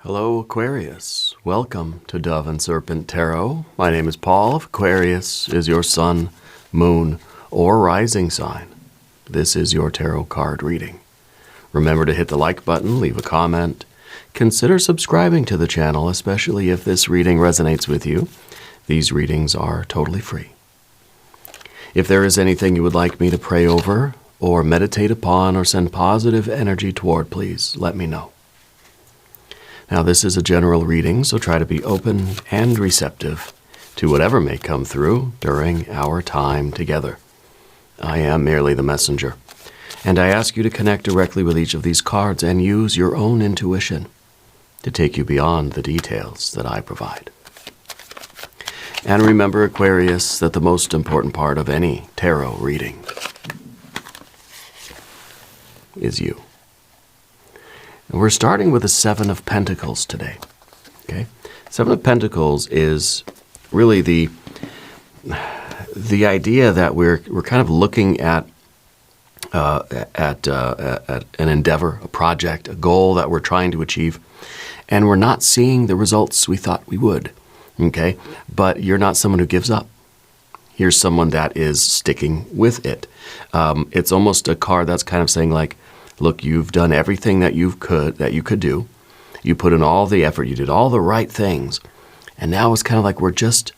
Hello, Aquarius. Welcome to Dove and Serpent Tarot. My name is Paul. If Aquarius is your sun, moon, or rising sign, this is your tarot card reading. Remember to hit the like button, leave a comment. Consider subscribing to the channel, especially if this reading resonates with you. These readings are totally free. If there is anything you would like me to pray over, or meditate upon, or send positive energy toward, please let me know. Now, this is a general reading, so try to be open and receptive to whatever may come through during our time together. I am merely the messenger, and I ask you to connect directly with each of these cards and use your own intuition to take you beyond the details that I provide. And remember, Aquarius, that the most important part of any tarot reading is you. And we're starting with the Seven of Pentacles today. Okay, Seven of Pentacles is really the idea that we're kind of looking at an endeavor, a project, a goal that we're trying to achieve, and we're not seeing the results we thought we would. Okay, but you're not someone who gives up. You're someone that is sticking with it. It's almost a card that's kind of saying like, look, you've done everything that you could do. You put in all the effort. You did all the right things. And now it's kind of like we're just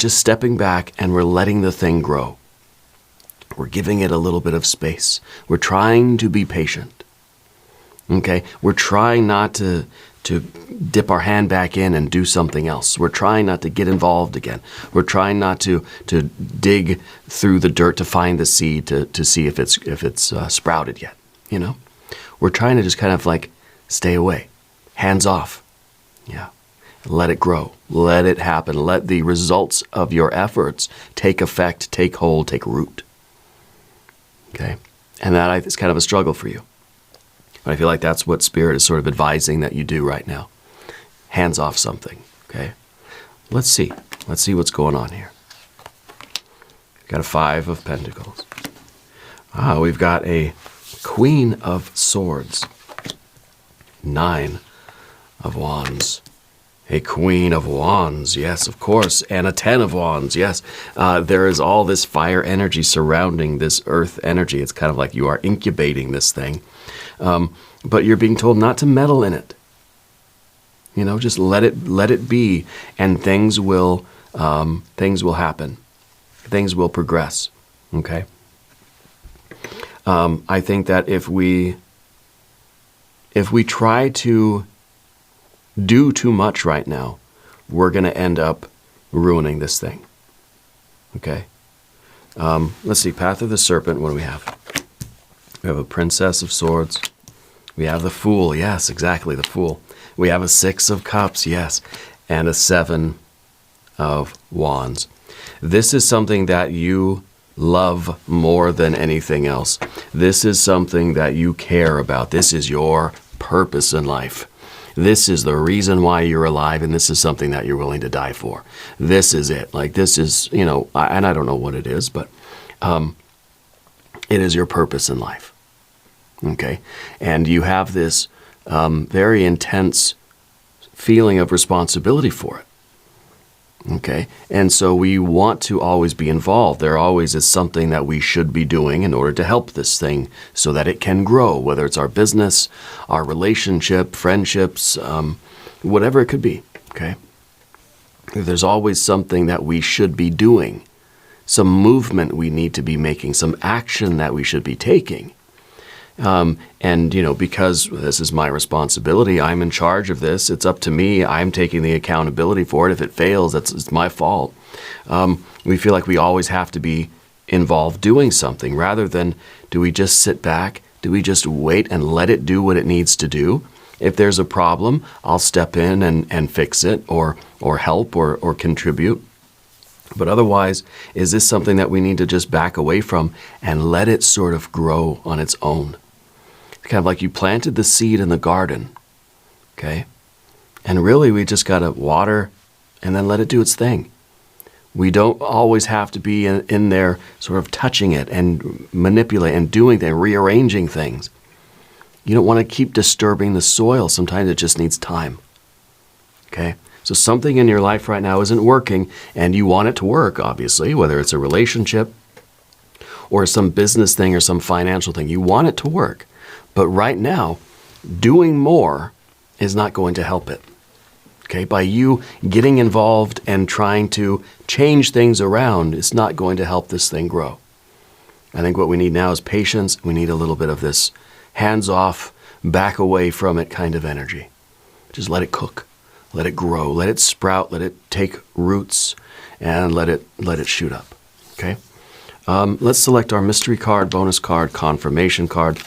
stepping back and we're letting the thing grow. We're giving it a little bit of space. We're trying to be patient. Okay? We're trying not to dip our hand back in and do something else. We're trying not to get involved again. We're trying not to dig through the dirt to find the seed to see if it's sprouted yet. You know, we're trying to just kind of like stay away, hands off. Yeah, let it grow, let it happen, let the results of your efforts take effect, take hold, take root. Okay, and that is kind of a struggle for you. I feel like that's what Spirit is sort of advising that you do right now. Hands off something, okay? Let's see. Let's see what's going on here. We've got a Five of Pentacles. We've got a Queen of Swords. Nine of Wands. A Queen of Wands, yes, of course, and a Ten of Wands, yes. There is all this fire energy surrounding this earth energy. It's kind of like you are incubating this thing. But you're being told not to meddle in it. You know, just let it be, and things will happen. Things will progress. Okay. I think that if we try to do too much right now, we're going to end up ruining this thing. Okay. Let's see. Path of the Serpent. What do we have? We have a Princess of Swords. We have the Fool. Yes, exactly, the Fool. We have a Six of Cups. Yes, and a Seven of Wands. This is something that you love more than anything else. This is something that you care about. This is your purpose in life. This is the reason why you're alive, and this is something that you're willing to die for. This is it. Like, this is, you know, and I don't know what it is, but it is your purpose in life. Okay? And you have this very intense feeling of responsibility for it. Okay? And so we want to always be involved. There always is something that we should be doing in order to help this thing so that it can grow, whether it's our business, our relationship, friendships, whatever it could be. Okay? There's always something that we should be doing, some movement we need to be making, some action that we should be taking. And, you know, because this is my responsibility, I'm in charge of this, it's up to me, I'm taking the accountability for it. If it fails, it's my fault. We feel like we always have to be involved doing something, rather than, do we just sit back? Do we just wait and let it do what it needs to do? If there's a problem, I'll step in and fix it, or help, or contribute. But otherwise, is this something that we need to just back away from and let it sort of grow on its own? Kind of like you planted the seed in the garden, okay? And really, we just got to water and then let it do its thing. We don't always have to be in there sort of touching it and manipulating and doing things, rearranging things. You don't want to keep disturbing the soil. Sometimes it just needs time. Okay? So something in your life right now isn't working, and you want it to work, obviously, whether it's a relationship or some business thing or some financial thing. You want it to work. But right now, doing more is not going to help it. Okay? By you getting involved and trying to change things around, it's not going to help this thing grow. I think what we need now is patience. We need a little bit of this hands off, back away from it kind of energy. Just let it cook. Let it grow. Let it sprout. Let it take roots, and let it shoot up. Okay? Let's select our mystery card, bonus card, confirmation card.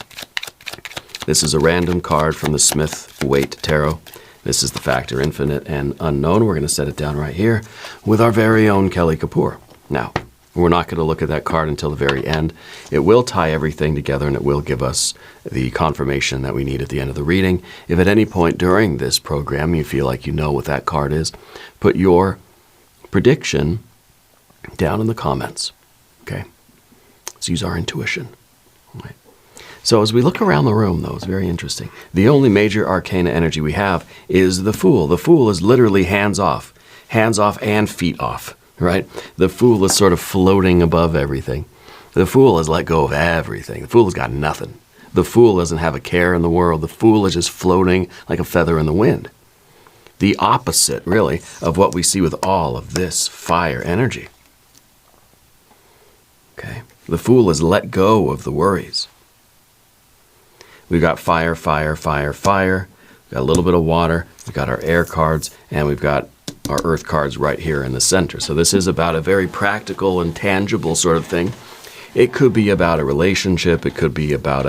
This is a random card from the Smith-Waite Tarot. This is the Factor Infinite and Unknown. We're going to set it down right here with our very own Kelly Kapoor. Now, we're not going to look at that card until the very end. It will tie everything together, and it will give us the confirmation that we need at the end of the reading. If at any point during this program you feel like you know what that card is, put your prediction down in the comments. Okay? Let's use our intuition. All right. So as we look around the room, though, it's very interesting. The only major arcana energy we have is the Fool. The Fool is literally hands off and feet off. Right? The Fool is sort of floating above everything. The Fool has let go of everything. The Fool has got nothing. The Fool doesn't have a care in the world. The Fool is just floating like a feather in the wind. The opposite, really, of what we see with all of this fire energy. Okay? The Fool has let go of the worries. We've got fire, fire, fire, fire. We've got a little bit of water. We've got our air cards, and we've got our earth cards right here in the center. So this is about a very practical and tangible sort of thing. It could be about a relationship. It could be about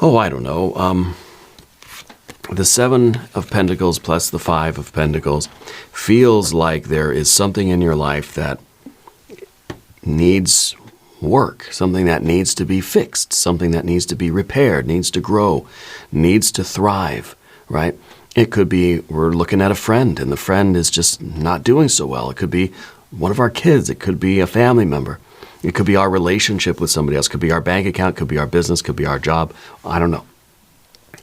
I don't know. The Seven of Pentacles plus the Five of Pentacles feels like there is something in your life that needs work, something that needs to be fixed, something that needs to be repaired, needs to grow, needs to thrive, right? It could be we're looking at a friend, and the friend is just not doing so well. It could be one of our kids. It could be a family member. It could be our relationship with somebody else. It could be our bank account. It could be our business. It could be our job. I don't know.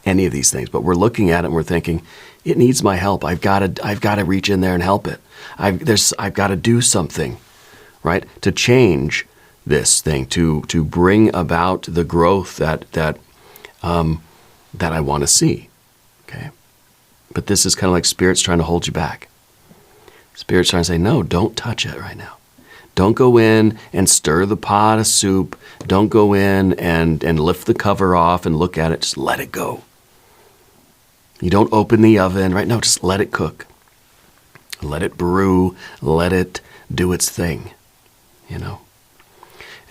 Any of these things. But we're looking at it and we're thinking, it needs my help. I've got to reach in there and help it. I've got to do something, right, to change this thing, to bring about the growth that I want to see. Okay. But this is kind of like Spirit's trying to hold you back. Spirit's trying to say, no, don't touch it right now. Don't go in and stir the pot of soup. Don't go in and lift the cover off and look at it. Just let it go. You don't open the oven, right? No, just let it cook. Let it brew. Let it do its thing, you know.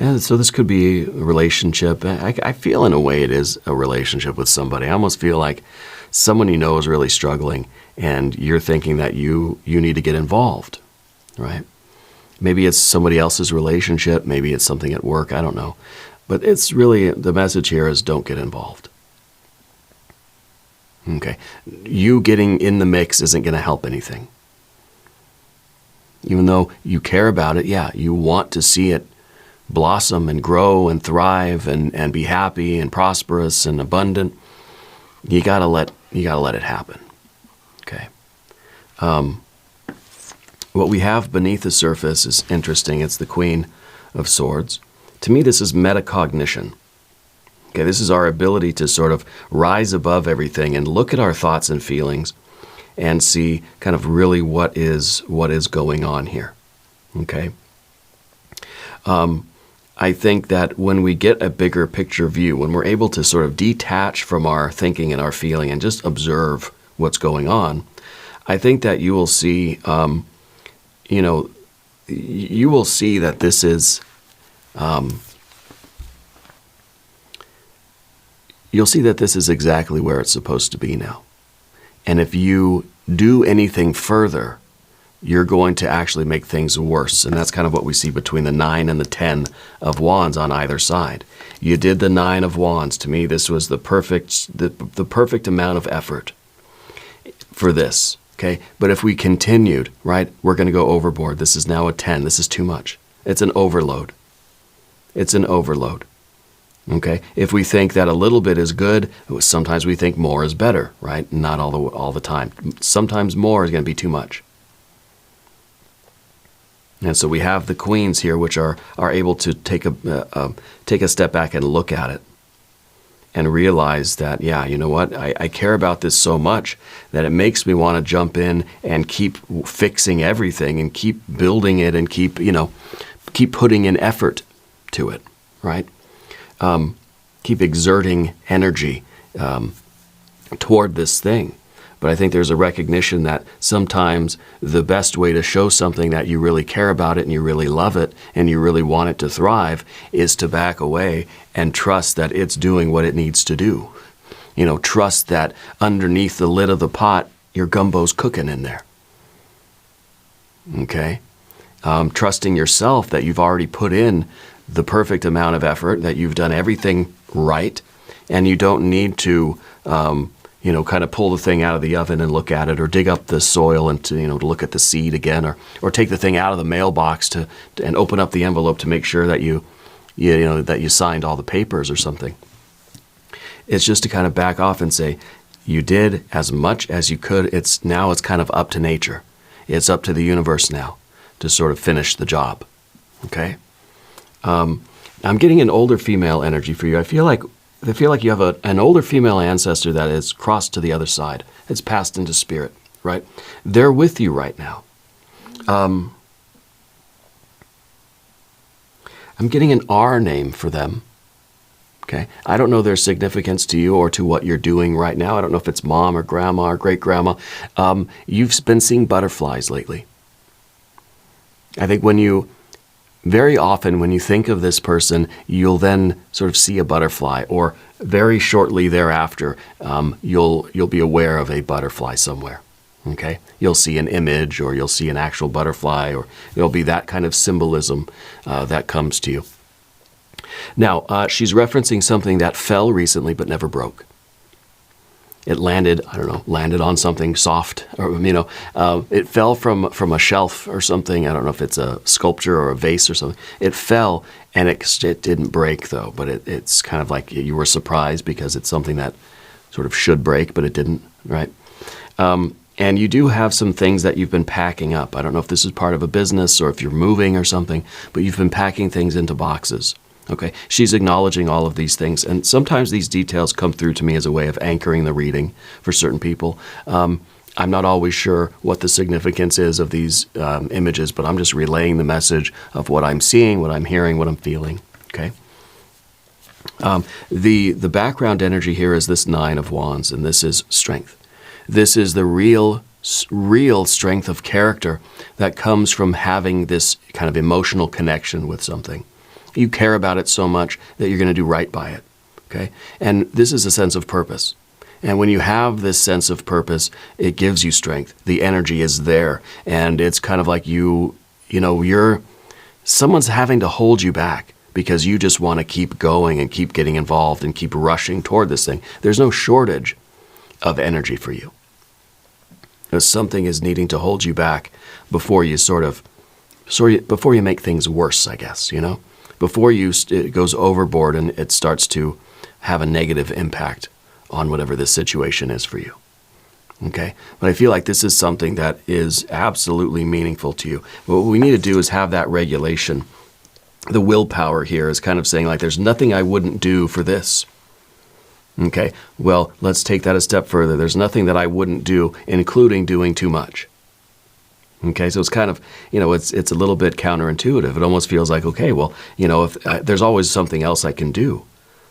And so this could be a relationship. I feel in a way it is a relationship with somebody. I almost feel like someone you know is really struggling, and you're thinking that you need to get involved, right? Maybe it's somebody else's relationship. Maybe it's something at work. I don't know. But it's really, the message here is don't get involved. Okay. You getting in the mix isn't going to help anything. Even though you care about it, yeah, you want to see it blossom and grow and thrive and be happy and prosperous and abundant. You gotta let it happen. Okay. What we have beneath the surface is interesting. It's the Queen of Swords. To me, this is metacognition. Okay, this is our ability to sort of rise above everything and look at our thoughts and feelings and see kind of really what is going on here. Okay. I think that when we get a bigger picture view, when we're able to sort of detach from our thinking and our feeling and just observe what's going on, I think that you will see, you will see that this is, you'll see that this is exactly where it's supposed to be now. And if you do anything further, you're going to actually make things worse. And that's kind of what we see between the 9 and the 10 of Wands on either side. You did the 9 of Wands. To me, this was the perfect amount of effort for this. Okay. But if we continued, right, we're going to go overboard. This is now a 10. This is too much. It's an overload. It's an overload. Okay? If we think that a little bit is good, sometimes we think more is better, right? Not all the time. Sometimes more is going to be too much. And so we have the queens here, which are able to take a step back and look at it and realize that, yeah, you know what? I care about this so much that it makes me want to jump in and keep fixing everything and keep building it and keep putting in effort to it, right? Keep exerting energy toward this thing. But I think there's a recognition that sometimes the best way to show something that you really care about it and you really love it and you really want it to thrive is to back away and trust that it's doing what it needs to do. Trust that underneath the lid of the pot, your gumbo's cooking in there. Okay? Trusting yourself that you've already put in the perfect amount of effort, that you've done everything right, and you don't need to kind of pull the thing out of the oven and look at it, or dig up the soil and to look at the seed again, or take the thing out of the mailbox and open up the envelope to make sure that that you signed all the papers or something. It's just to kind of back off and say, you did as much as you could. It's kind of up to nature. It's up to the universe now to sort of finish the job. Okay? I'm getting an older female energy for you. I feel like you have an older female ancestor that is crossed to the other side. It's passed into spirit, right? They're with you right now. I'm getting an R name for them. Okay? I don't know their significance to you or to what you're doing right now. I don't know if it's mom or grandma or great-grandma. You've been seeing butterflies lately. I think very often when you think of this person, you'll then sort of see a butterfly, or very shortly thereafter, you'll be aware of a butterfly somewhere. Okay? You'll see an image, or you'll see an actual butterfly, or there'll be that kind of symbolism that comes to you. Now, she's referencing something that fell recently but never broke. It landed on something soft, or, it fell from a shelf or something. I don't know if it's a sculpture or a vase or something. It fell, and it didn't break, though. But it's kind of like you were surprised because it's something that sort of should break, but it didn't, right? And you do have some things that you've been packing up. I don't know if this is part of a business or if you're moving or something, but you've been packing things into boxes. Okay, she's acknowledging all of these things, and sometimes these details come through to me as a way of anchoring the reading for certain people. I'm not always sure what the significance is of these images, but I'm just relaying the message of what I'm seeing, what I'm hearing, what I'm feeling. Okay. The background energy here is this Nine of Wands, and this is strength. This is the real strength of character that comes from having this kind of emotional connection with something. You care about it so much that you're going to do right by it, okay? And this is a sense of purpose. And when you have this sense of purpose, it gives you strength. The energy is there, and it's kind of like someone's having to hold you back because you just want to keep going and keep getting involved and keep rushing toward this thing. There's no shortage of energy for you. Because something is needing to hold you back before you before you make things worse, I guess, Before it goes overboard and it starts to have a negative impact on whatever this situation is for you. Okay? But I feel like this is something that is absolutely meaningful to you. What we need to do is have that regulation. The willpower here is kind of saying, like, there's nothing I wouldn't do for this. Okay? Well, let's take that a step further. There's nothing that I wouldn't do, including doing too much. Okay, so it's kind of, it's a little bit counterintuitive. It almost feels like, okay, well, if there's always something else I can do.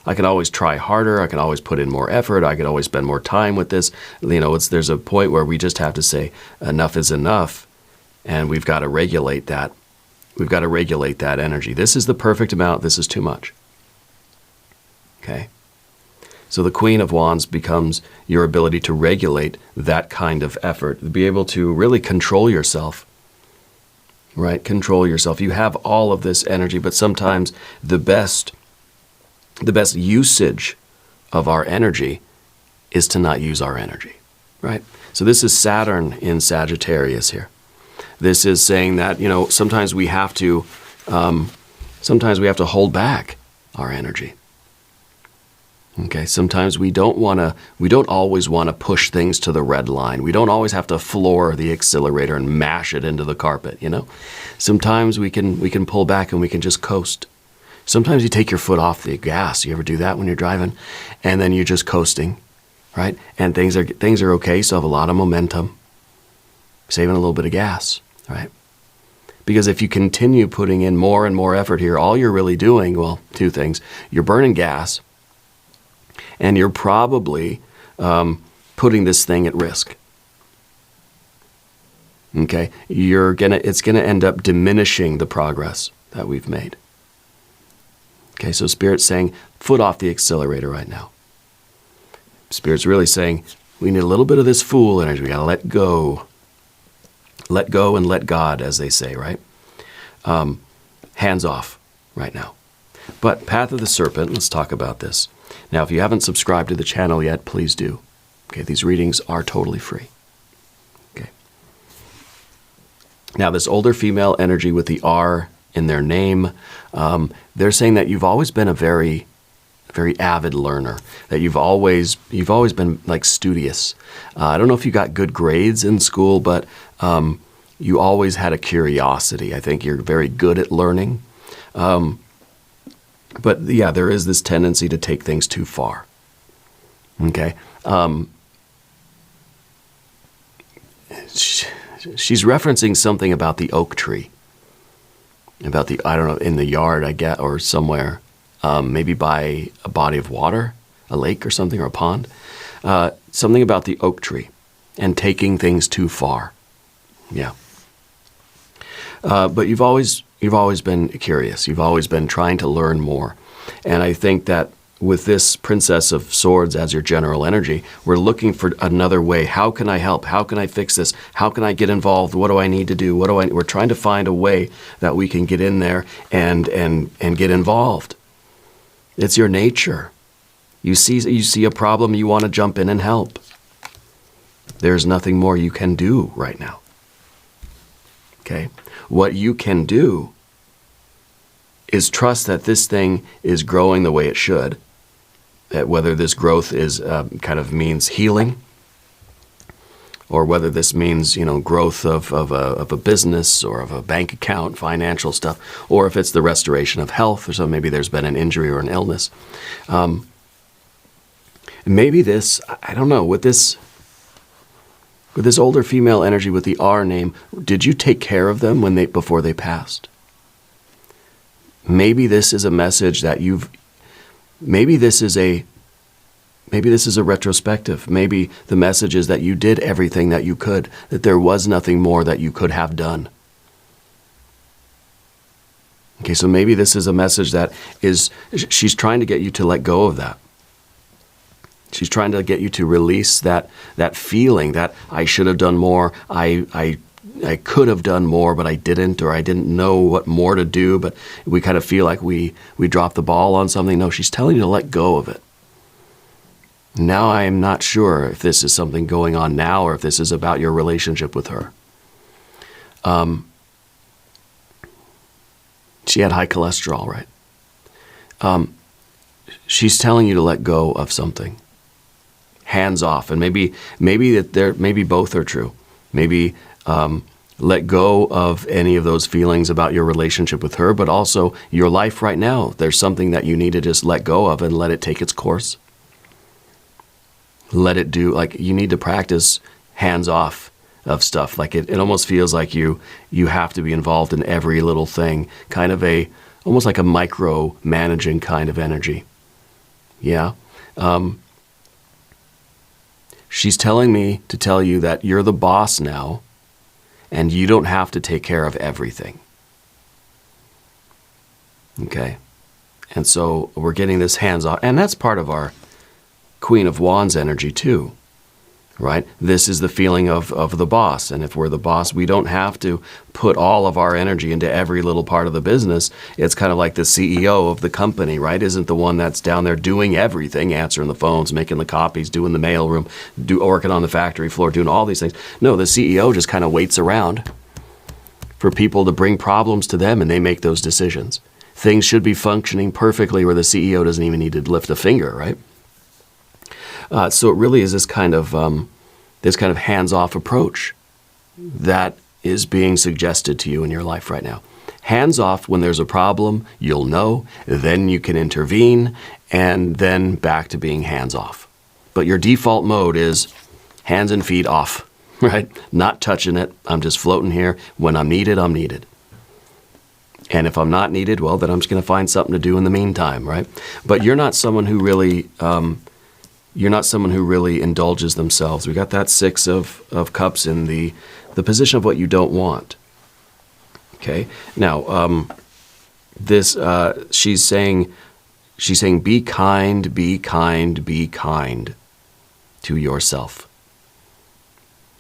I can always try harder. I can always put in more effort. I can always spend more time with this. There's a point where we just have to say enough is enough, and we've got to regulate that. We've got to regulate that energy. This is the perfect amount. This is too much. Okay. So the Queen of Wands becomes your ability to regulate that kind of effort, to be able to really control yourself, right? Control yourself. You have all of this energy, but sometimes the best usage of our energy is to not use our energy, right? So this is Saturn in Sagittarius here. This is saying that, sometimes we have to hold back our energy. Okay, sometimes we don't always want to push things to the red line. We don't always have to floor the accelerator and mash it into the carpet, you know? Sometimes we can pull back and we can just coast. Sometimes you take your foot off the gas. You ever do that when you're driving? And then you're just coasting, right? And things are okay, so have a lot of momentum. Saving a little bit of gas, right? Because if you continue putting in more and more effort here, all you're really doing, well, two things. You're burning gas, and you're probably putting this thing at risk. Okay? It's gonna end up diminishing the progress that we've made. Okay, so Spirit's saying, foot off the accelerator right now. Spirit's really saying, we need a little bit of this fool energy. We gotta let go. Let go and let God, as they say, right? Hands off right now. But Path of the Serpent, let's talk about this. Now, if you haven't subscribed to the channel yet, please do. Okay, these readings are totally free. Okay. Now, this older female energy with the R in their name, they're saying that you've always been a very avid learner, that you've always been like studious. I don't know if you got good grades in school, but you always had a curiosity. I think you're very good at learning. But yeah, there is this tendency to take things too far. Okay. She's referencing something about the oak tree. About the, I don't know, in the yard, I get, or somewhere. Maybe by a body of water, a lake or something, or a pond. Something about the oak tree and taking things too far. Yeah. But you've always been curious. You've always been trying to learn more. And I think that with this Princess of Swords as your general energy, we're looking for another way. How can I help? How can I fix this? How can I get involved? What do I need to do? We're trying to find a way that we can get in there and get involved. It's your nature. You see a problem, you want to jump in and help. There's nothing more you can do right now. Okay? What you can do is trust that this thing is growing the way it should. That whether this growth is kind of means healing, or whether this means, growth of a business or of a bank account, financial stuff, or if it's the restoration of health, or so maybe there's been an injury or an illness. Maybe this, I don't know, with this older female energy with the R name, did you take care of them before they passed? Maybe this is a message that maybe this is a retrospective. Maybe the message is that you did everything that you could, that there was nothing more that you could have done. Okay, so maybe this is a message that she's trying to get you to let go of that. She's trying to get you to release that feeling that I should have done more, I could have done more, but I didn't, or I didn't know what more to do, but we kind of feel like we dropped the ball on something. No, she's telling you to let go of it. Now I am not sure if this is something going on now or if this is about your relationship with her. She had high cholesterol, right? She's telling you to let go of something. Hands off. And maybe both are true. Maybe let go of any of those feelings about your relationship with her, but also your life right now. There's something that you need to just let go of and let it take its course. Let it do, like you need to practice hands off of stuff. Like it almost feels like you have to be involved in every little thing, kind of almost like a micro managing kind of energy. Yeah. She's telling me to tell you that you're the boss now, and you don't have to take care of everything. Okay? And so we're getting this hands off, and that's part of our Queen of Wands energy too, right? This is the feeling of the boss, and if we're the boss, we don't have to put all of our energy into every little part of the business. It's kind of like the CEO of the company, right? Isn't the one that's down there doing everything, answering the phones, making the copies, doing the mailroom, working on the factory floor, doing all these things. No, the CEO just kind of waits around for people to bring problems to them, and they make those decisions. Things should be functioning perfectly where the CEO doesn't even need to lift a finger, right? So it really is this kind of hands-off approach that is being suggested to you in your life right now. Hands off when there's a problem, you'll know, then you can intervene, and then back to being hands off. But your default mode is hands and feet off, right? Not touching it. I'm just floating here. When I'm needed, I'm needed. And if I'm not needed, well, then I'm just going to find something to do in the meantime, right? But you're not someone who really, indulges themselves. We got that Six of Cups in the position of what you don't want. Okay. Now, she's saying, be kind, be kind, be kind to yourself.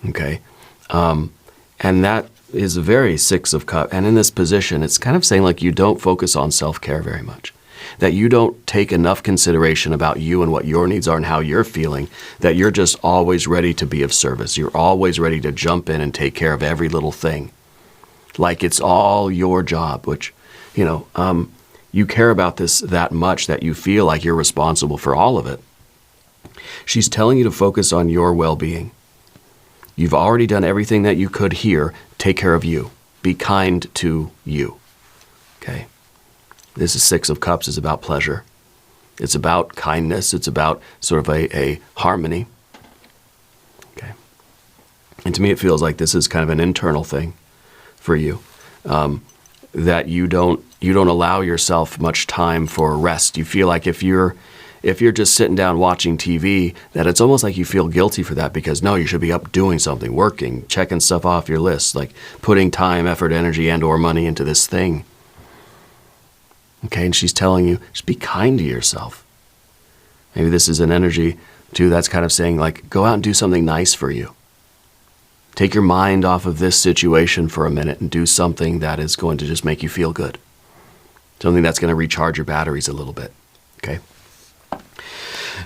Okay. And that is a very Six of Cups. And in this position, it's kind of saying like you don't focus on self-care very much. That you don't take enough consideration about you and what your needs are and how you're feeling, that you're just always ready to be of service. You're always ready to jump in and take care of every little thing. Like it's all your job, which, you care about this that much that you feel like you're responsible for all of it. She's telling you to focus on your well-being. You've already done everything that you could here. Take care of you. Be kind to you. Okay? This is Six of Cups is about pleasure. It's about kindness. It's about sort of a harmony. Okay? And to me, it feels like this is kind of an internal thing for you, that you don't allow yourself much time for rest. You feel like if you're just sitting down watching TV, that it's almost like you feel guilty for that because no, you should be up doing something, working, checking stuff off your list, like putting time, effort, energy, and or money into this thing. Okay, and she's telling you, just be kind to yourself. Maybe this is an energy too that's kind of saying like, go out and do something nice for you. Take your mind off of this situation for a minute and do something that is going to just make you feel good. Something that's going to recharge your batteries a little bit, okay?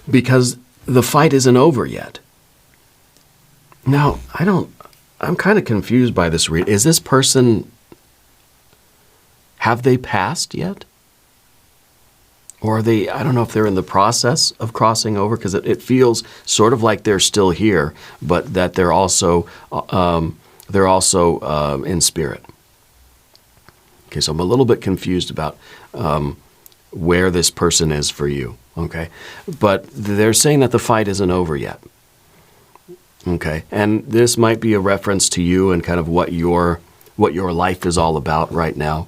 Because the fight isn't over yet. Now, I'm kind of confused by this read. Is this person, have they passed yet? Or are they, I don't know if they're in the process of crossing over, because it feels sort of like they're still here, but that they're also in spirit. Okay, so I'm a little bit confused about where this person is for you, okay? But they're saying that the fight isn't over yet, okay? And this might be a reference to you and kind of what your life is all about right now.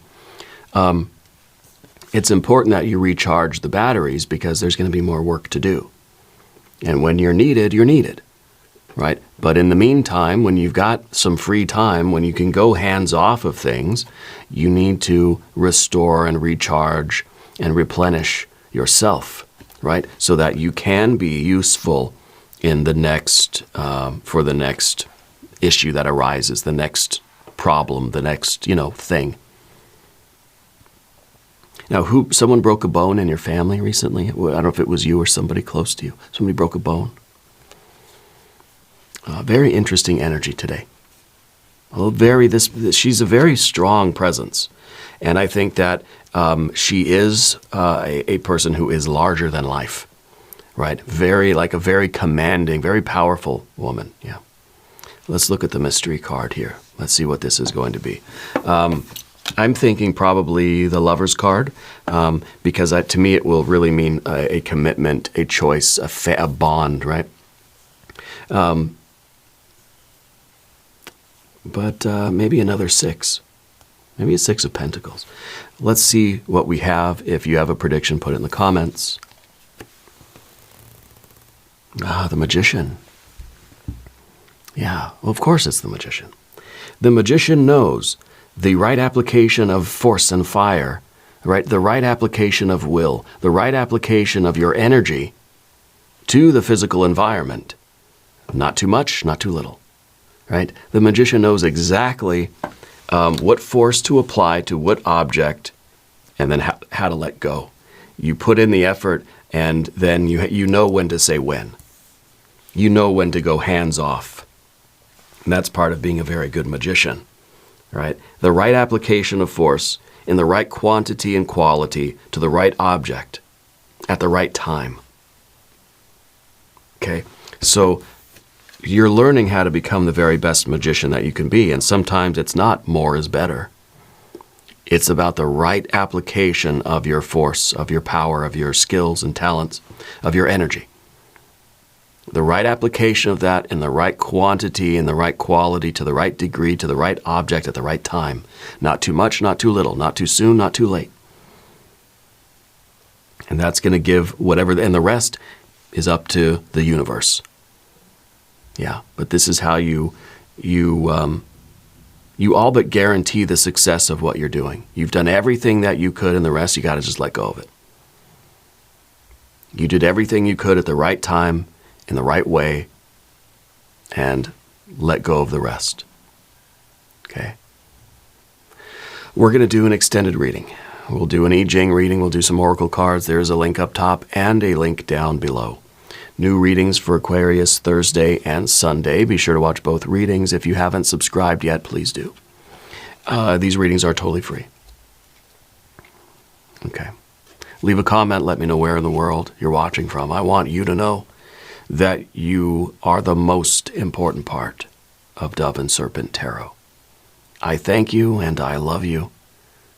It's important that you recharge the batteries because there's going to be more work to do. And when you're needed, right? But in the meantime, when you've got some free time, when you can go hands off of things, you need to restore and recharge and replenish yourself, right? So that you can be useful in the next, for the next issue that arises, the next problem, the next, thing. Now, someone broke a bone in your family recently? I don't know if it was you or somebody close to you. Somebody broke a bone. Very interesting energy today. She's a very strong presence. And I think that she is a person who is larger than life, right? Like a very commanding, very powerful woman, yeah. Let's look at the mystery card here. Let's see what this is going to be. I'm thinking probably the Lover's card, because to me it will really mean a commitment, a choice, a bond, right? But maybe another six. Maybe a Six of Pentacles. Let's see what we have. If you have a prediction, put it in the comments. The Magician. Yeah, well, of course it's the Magician. The Magician knows the right application of force and fire, right? The right application of will, the right application of your energy to the physical environment. Not too much, not too little, right? The Magician knows exactly what force to apply to what object, and then how to let go. You put in the effort, and then you know when to say when. You know when to go hands off. And that's part of being a very good magician. Right? The right application of force in the right quantity and quality to the right object at the right time. Okay, so you're learning how to become the very best magician that you can be, and sometimes it's not more is better. It's about the right application of your force, of your power, of your skills and talents, of your energy. The right application of that in the right quantity, in the right quality, to the right degree, to the right object at the right time. Not too much, not too little, not too soon, not too late. And that's going to give whatever, and the rest is up to the universe. Yeah, but this is how you all but guarantee the success of what you're doing. You've done everything that you could, and the rest you got to just let go of it. You did everything you could at the right time, in the right way, and let go of the rest. Okay? We're going to do an extended reading. We'll do an Jing reading. We'll do some oracle cards. There's a link up top and a link down below. New readings for Aquarius Thursday and Sunday. Be sure to watch both readings. If you haven't subscribed yet, please do. These readings are totally free. Okay. Leave a comment. Let me know where in the world you're watching from. I want you to know that you are the most important part of Dove and Serpent Tarot. I thank you and I love you,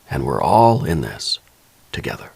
and we're all in this together.